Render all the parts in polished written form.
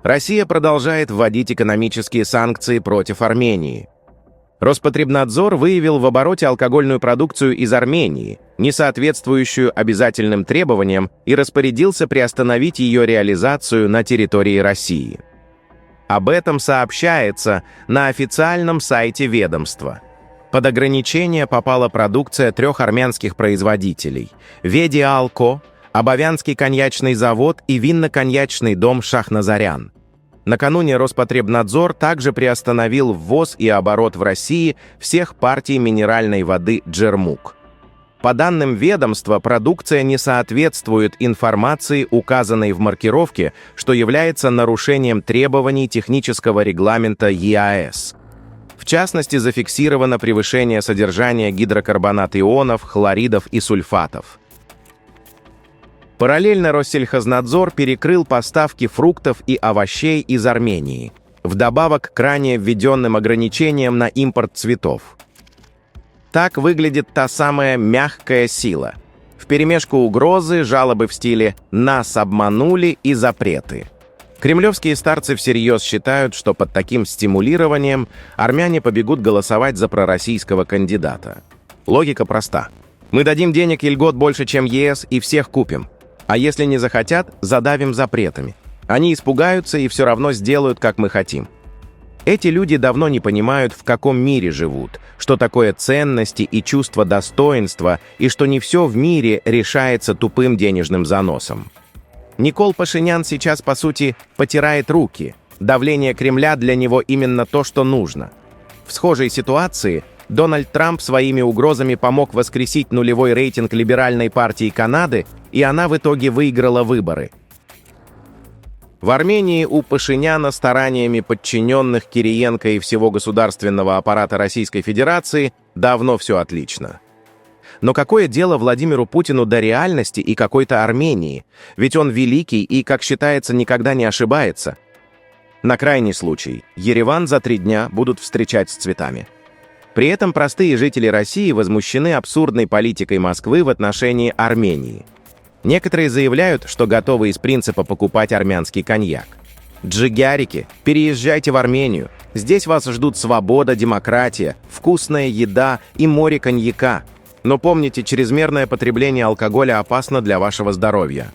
Россия продолжает вводить экономические санкции против Армении. Роспотребнадзор выявил в обороте алкогольную продукцию из Армении, не соответствующую обязательным требованиям, и распорядился приостановить ее реализацию на территории России. Об этом сообщается на официальном сайте ведомства. Под ограничение попала продукция 3 армянских производителей – Ведиалко, Абовянский коньячный завод и винно-коньячный дом Шахназарян. Накануне Роспотребнадзор также приостановил ввоз и оборот в России всех партий минеральной воды «Джермук». По данным ведомства, продукция не соответствует информации, указанной в маркировке, что является нарушением требований технического регламента ЕАЭС. В частности, зафиксировано превышение содержания гидрокарбонат ионов, хлоридов и сульфатов. Параллельно Россельхознадзор перекрыл поставки фруктов и овощей из Армении, вдобавок к ранее введенным ограничениям на импорт цветов. Так выглядит та самая мягкая сила. Вперемешку угрозы, жалобы в стиле «нас обманули» и запреты. Кремлевские старцы всерьез считают, что под таким стимулированием армяне побегут голосовать за пророссийского кандидата. Логика проста. Мы дадим денег и льгот больше, чем ЕС, и всех купим. А если не захотят, задавим запретами. Они испугаются и все равно сделают, как мы хотим. Эти люди давно не понимают, в каком мире живут, что такое ценности и чувство достоинства, и что не все в мире решается тупым денежным заносом. Никол Пашинян сейчас, по сути, потирает руки. Давление Кремля для него именно то, что нужно. В схожей ситуации Дональд Трамп своими угрозами помог воскресить нулевой рейтинг либеральной партии Канады, и она в итоге выиграла выборы. В Армении у Пашиняна стараниями подчиненных Кириенко и всего государственного аппарата Российской Федерации давно все отлично. Но какое дело Владимиру Путину до реальности и какой-то Армении? Ведь он великий и, как считается, никогда не ошибается. На крайний случай, Ереван за 3 дня будут встречать с цветами. При этом простые жители России возмущены абсурдной политикой Москвы в отношении Армении. Некоторые заявляют, что готовы из принципа покупать армянский коньяк. Джигярики, переезжайте в Армению. Здесь вас ждут свобода, демократия, вкусная еда и море коньяка. Но помните, чрезмерное потребление алкоголя опасно для вашего здоровья.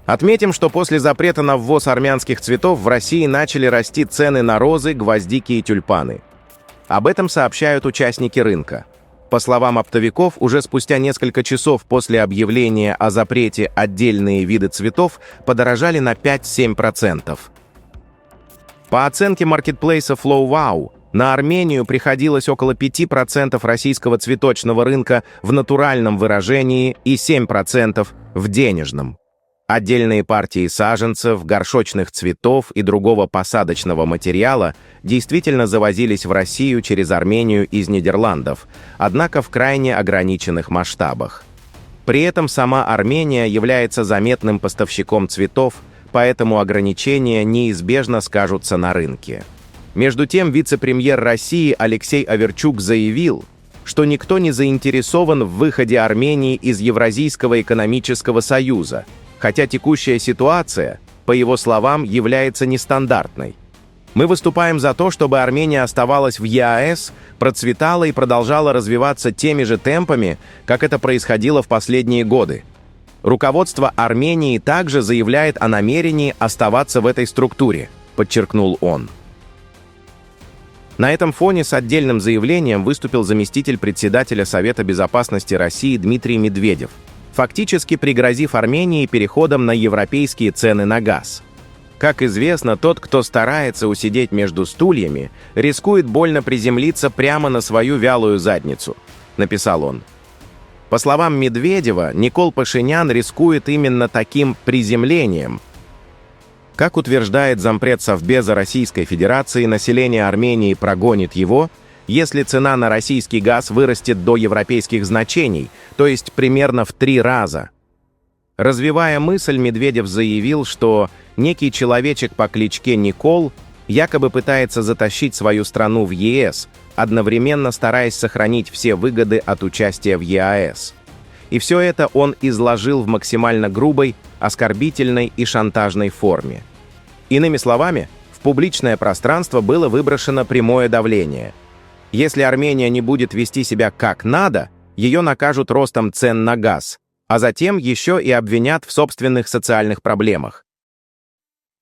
Отметим, что после запрета на ввоз армянских цветов в России начали расти цены на розы, гвоздики и тюльпаны. Об этом сообщают участники рынка. По словам оптовиков, уже спустя несколько часов после объявления о запрете отдельные виды цветов подорожали на 5-7%. По оценке маркетплейса FlowWow, на Армению приходилось около 5% российского цветочного рынка в натуральном выражении и 7% в денежном. Отдельные партии саженцев, горшочных цветов и другого посадочного материала действительно завозились в Россию через Армению из Нидерландов, однако в крайне ограниченных масштабах. При этом сама Армения является заметным поставщиком цветов, поэтому ограничения неизбежно скажутся на рынке. Между тем, вице-премьер России Алексей Аверчук заявил, что никто не заинтересован в выходе Армении из Евразийского экономического союза, хотя текущая ситуация, по его словам, является нестандартной. Мы выступаем за то, чтобы Армения оставалась в ЕАЭС, процветала и продолжала развиваться теми же темпами, как это происходило в последние годы. Руководство Армении также заявляет о намерении оставаться в этой структуре, подчеркнул он. На этом фоне с отдельным заявлением выступил заместитель председателя Совета безопасности России Дмитрий Медведев, фактически пригрозив Армении переходом на европейские цены на газ. Как известно, тот, кто старается усидеть между стульями, рискует больно приземлиться прямо на свою вялую задницу, написал он. По словам Медведева, Никол Пашинян рискует именно таким приземлением. Как утверждает зампред Совбеза Российской Федерации, население Армении прогонит его, если цена на российский газ вырастет до европейских значений, то есть примерно в 3 раза. Развивая мысль, Медведев заявил, что некий человечек по кличке Никол якобы пытается затащить свою страну в ЕС, одновременно стараясь сохранить все выгоды от участия в ЕАЭС. И все это он изложил в максимально грубой, оскорбительной и шантажной форме. Иными словами, в публичное пространство было выброшено прямое давление. Если Армения не будет вести себя как надо, ее накажут ростом цен на газ, а затем еще и обвинят в собственных социальных проблемах.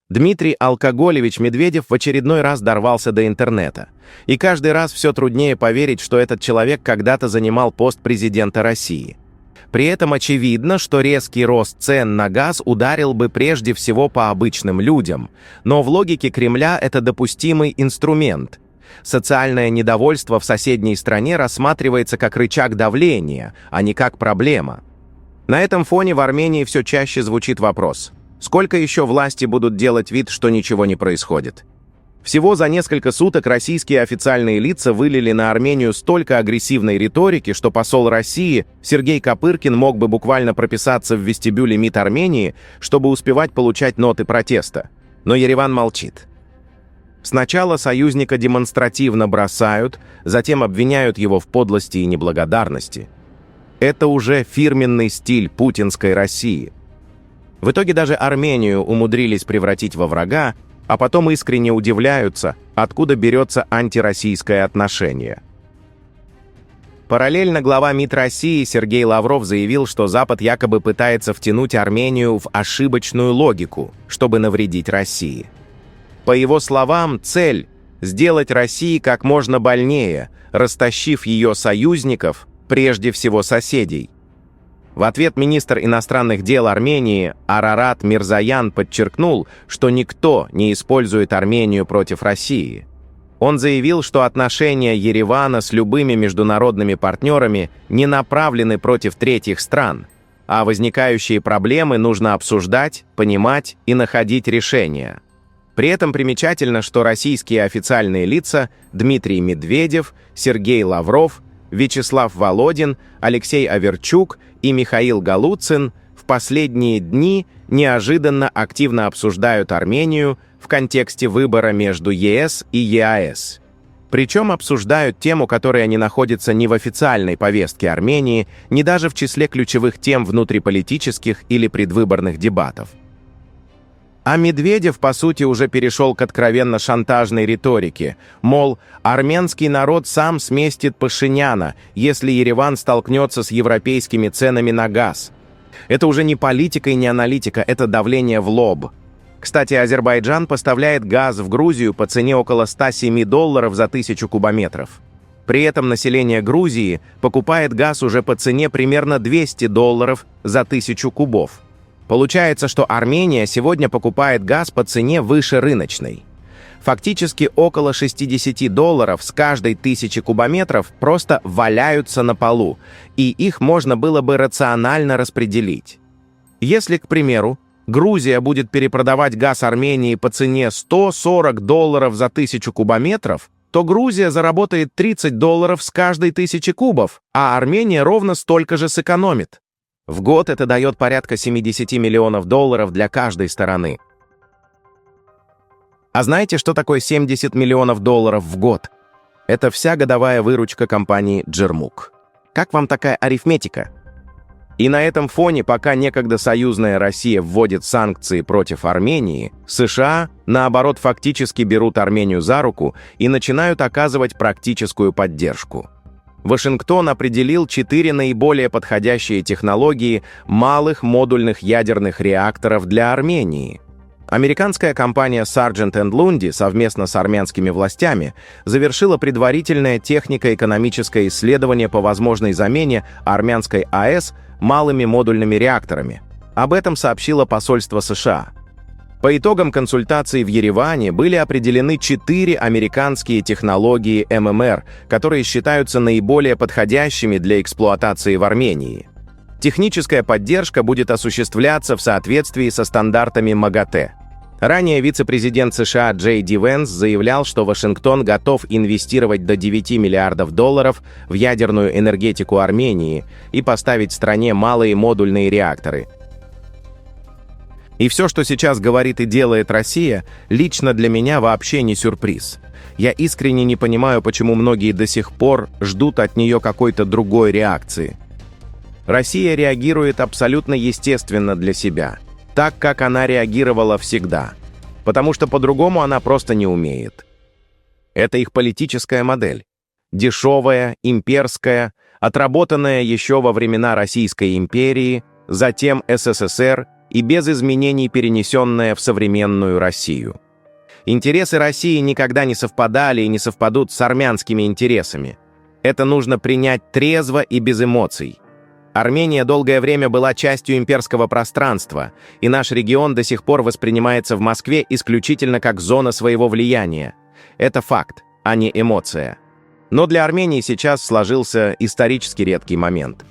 Дмитрий Алкоголевич Медведев в очередной раз дорвался до интернета. И каждый раз все труднее поверить, что этот человек когда-то занимал пост президента России. При этом очевидно, что резкий рост цен на газ ударил бы прежде всего по обычным людям. Но в логике Кремля это допустимый инструмент. Социальное недовольство в соседней стране рассматривается как рычаг давления, а не как проблема. На этом фоне в Армении все чаще звучит вопрос: сколько еще власти будут делать вид, что ничего не происходит? Всего за несколько суток российские официальные лица вылили на Армению столько агрессивной риторики, что посол России Сергей Копыркин мог бы буквально прописаться в вестибюле МИД Армении, чтобы успевать получать ноты протеста. Но Ереван молчит. Сначала союзника демонстративно бросают, затем обвиняют его в подлости и неблагодарности. Это уже фирменный стиль путинской России. В итоге даже Армению умудрились превратить во врага, а потом искренне удивляются, откуда берется антироссийское отношение. Параллельно глава МИД России Сергей Лавров заявил, что Запад якобы пытается втянуть Армению в ошибочную логику, чтобы навредить России. По его словам, цель – сделать России как можно больнее, растащив ее союзников, прежде всего соседей. В ответ министр иностранных дел Армении Арарат Мирзоян подчеркнул, что никто не использует Армению против России. Он заявил, что отношения Еревана с любыми международными партнерами не направлены против третьих стран, а возникающие проблемы нужно обсуждать, понимать и находить решения. При этом примечательно, что российские официальные лица Дмитрий Медведев, Сергей Лавров, Вячеслав Володин, Алексей Аверчук и Михаил Галуцин в последние дни неожиданно активно обсуждают Армению в контексте выбора между ЕС и ЕАЭС. Причем обсуждают тему, которая не находится ни в официальной повестке Армении, ни даже в числе ключевых тем внутриполитических или предвыборных дебатов. А Медведев, по сути, уже перешел к откровенно шантажной риторике. Мол, армянский народ сам сместит Пашиняна, если Ереван столкнется с европейскими ценами на газ. Это уже не политика и не аналитика, это давление в лоб. Кстати, Азербайджан поставляет газ в Грузию по цене около $107 за 1000 кубометров. При этом население Грузии покупает газ уже по цене примерно $200 за 1000 кубов. Получается, что Армения сегодня покупает газ по цене выше рыночной. Фактически около $60 с каждой 1000 кубометров просто валяются на полу, и их можно было бы рационально распределить. Если, к примеру, Грузия будет перепродавать газ Армении по цене $140 за 1000 кубометров, то Грузия заработает $30 с каждой 1000 кубов, а Армения ровно столько же сэкономит. В год это дает порядка $70 миллионов для каждой стороны. А знаете, что такое $70 миллионов в год? Это вся годовая выручка компании Джермук. Как вам такая арифметика? И на этом фоне, пока некогда союзная Россия вводит санкции против Армении, США, наоборот, фактически берут Армению за руку и начинают оказывать практическую поддержку. Вашингтон определил 4 наиболее подходящие технологии малых модульных ядерных реакторов для Армении. Американская компания Sargent & Lundy совместно с армянскими властями завершила предварительное технико-экономическое исследование по возможной замене армянской АЭС малыми модульными реакторами. Об этом сообщило посольство США. По итогам консультаций в Ереване были определены 4 американские технологии ММР, которые считаются наиболее подходящими для эксплуатации в Армении. Техническая поддержка будет осуществляться в соответствии со стандартами МАГАТЭ. Ранее вице-президент США Джей Ди Венс заявлял, что Вашингтон готов инвестировать до $9 миллиардов в ядерную энергетику Армении и поставить стране малые модульные реакторы. И все, что сейчас говорит и делает Россия, лично для меня вообще не сюрприз. Я искренне не понимаю, почему многие до сих пор ждут от нее какой-то другой реакции. Россия реагирует абсолютно естественно для себя, так как она реагировала всегда. потому что по-другому она просто не умеет. Это их политическая модель. Дешевая, имперская, отработанная еще во времена Российской империи, затем СССР и без изменений перенесенная в современную Россию. Интересы России никогда не совпадали и не совпадут с армянскими интересами. Это нужно принять трезво и без эмоций. Армения долгое время была частью имперского пространства, и наш регион до сих пор воспринимается в Москве исключительно как зона своего влияния. Это факт, а не эмоция. Но для Армении сейчас сложился исторически редкий момент.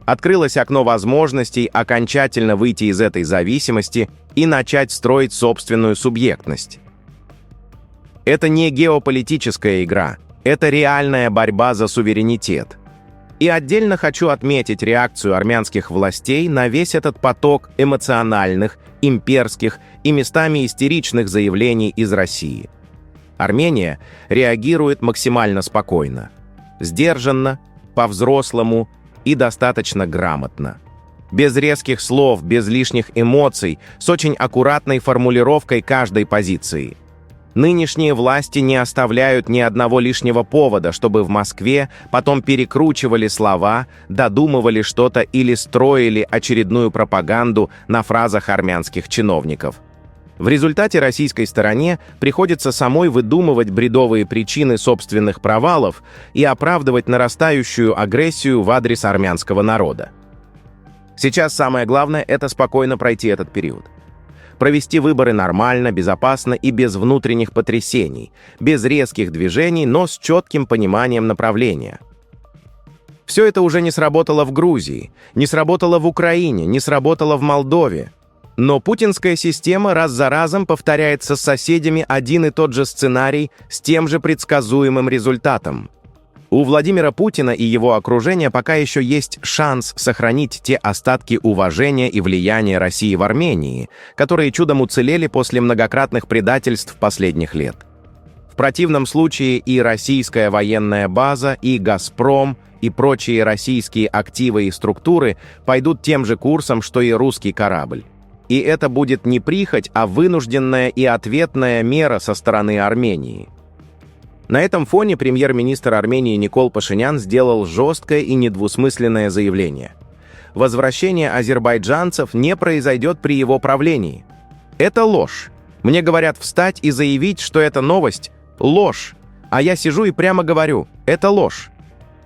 Открылось окно возможностей окончательно выйти из этой зависимости и начать строить собственную субъектность. Это не геополитическая игра, это реальная борьба за суверенитет. И отдельно хочу отметить реакцию армянских властей на весь этот поток эмоциональных, имперских и местами истеричных заявлений из России. Армения реагирует максимально спокойно, сдержанно, по-взрослому и достаточно грамотно. Без резких слов, без лишних эмоций, с очень аккуратной формулировкой каждой позиции. Нынешние власти не оставляют ни одного лишнего повода, чтобы в Москве потом перекручивали слова, додумывали что-то или строили очередную пропаганду на фразах армянских чиновников. В результате российской стороне приходится самой выдумывать бредовые причины собственных провалов и оправдывать нарастающую агрессию в адрес армянского народа. Сейчас самое главное – это спокойно пройти этот период. Провести выборы нормально, безопасно и без внутренних потрясений, без резких движений, но с четким пониманием направления. Все это уже не сработало в Грузии, не сработало в Украине, не сработало в Молдове. Но путинская система раз за разом повторяется с соседями один и тот же сценарий с тем же предсказуемым результатом. У Владимира Путина и его окружения пока еще есть шанс сохранить те остатки уважения и влияния России в Армении, которые чудом уцелели после многократных предательств последних лет. В противном случае и российская военная база, и «Газпром», и прочие российские активы и структуры пойдут тем же курсом, что и русский корабль. И это будет не прихоть, а вынужденная и ответная мера со стороны Армении. На этом фоне премьер-министр Армении Никол Пашинян сделал жесткое и недвусмысленное заявление. Возвращение азербайджанцев не произойдет при его правлении. Это ложь. Мне говорят встать и заявить, что эта новость – ложь. А я сижу и прямо говорю – это ложь.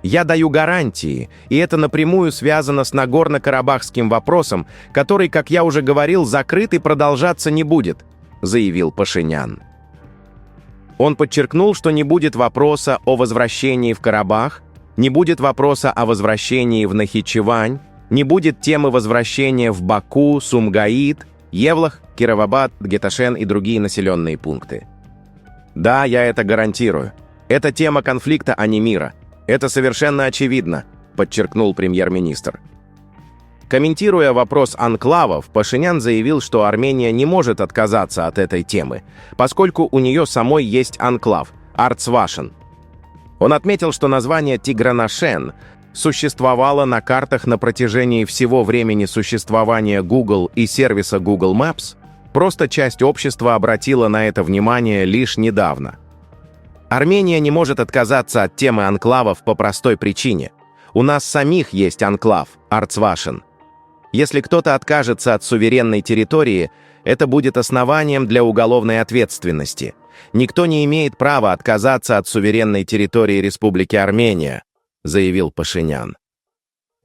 Я даю гарантии, и это напрямую связано с Нагорно-Карабахским вопросом, который, как я уже говорил, закрыт и продолжаться не будет, заявил Пашинян. Он подчеркнул, что не будет вопроса о возвращении в Карабах, не будет вопроса о возвращении в Нахичевань, не будет темы возвращения в Баку, Сумгаит, Евлах, Кировабад, Геташен и другие населенные пункты. Да, я это гарантирую. Это тема конфликта, а не мира. Это совершенно очевидно, подчеркнул премьер-министр. Комментируя вопрос анклавов, Пашинян заявил, что Армения не может отказаться от этой темы, поскольку у нее самой есть анклав – Арцвашин. Он отметил, что название Тигранашен существовало на картах на протяжении всего времени существования Google и сервиса Google Maps, просто часть общества обратила на это внимание лишь недавно. Армения не может отказаться от темы анклавов по простой причине. У нас самих есть анклав – Арцвашин. Если кто-то откажется от суверенной территории, это будет основанием для уголовной ответственности. Никто не имеет права отказаться от суверенной территории Республики Армения, заявил Пашинян.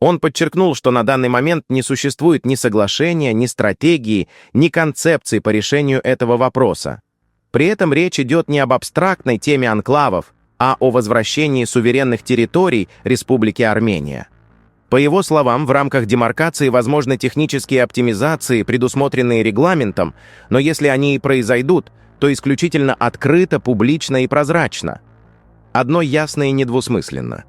Он подчеркнул, что на данный момент не существует ни соглашения, ни стратегии, ни концепции по решению этого вопроса. При этом речь идет не об абстрактной теме анклавов, а о возвращении суверенных территорий Республики Армения. По его словам, в рамках демаркации возможны технические оптимизации, предусмотренные регламентом, но если они и произойдут, то исключительно открыто, публично и прозрачно. Одно ясно и недвусмысленно.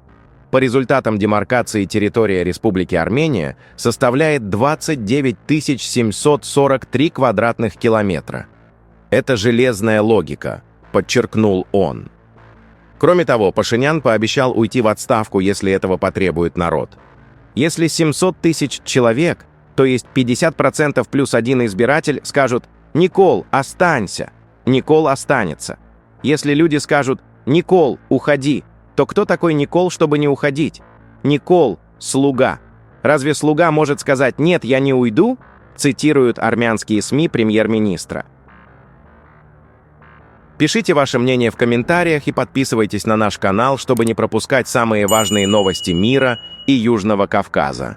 По результатам демаркации территория Республики Армения составляет 29 743 квадратных километра. Это железная логика, подчеркнул он. Кроме того, Пашинян пообещал уйти в отставку, если этого потребует народ. Если 700 тысяч человек, то есть 50% плюс один избиратель, скажут «Никол, останься!» Никол останется. Если люди скажут «Никол, уходи», то кто такой Никол, чтобы не уходить? Никол – слуга. Разве слуга может сказать «нет, я не уйду»? Цитируют армянские СМИ премьер-министра. Пишите ваше мнение в комментариях и подписывайтесь на наш канал, чтобы не пропускать самые важные новости мира и Южного Кавказа.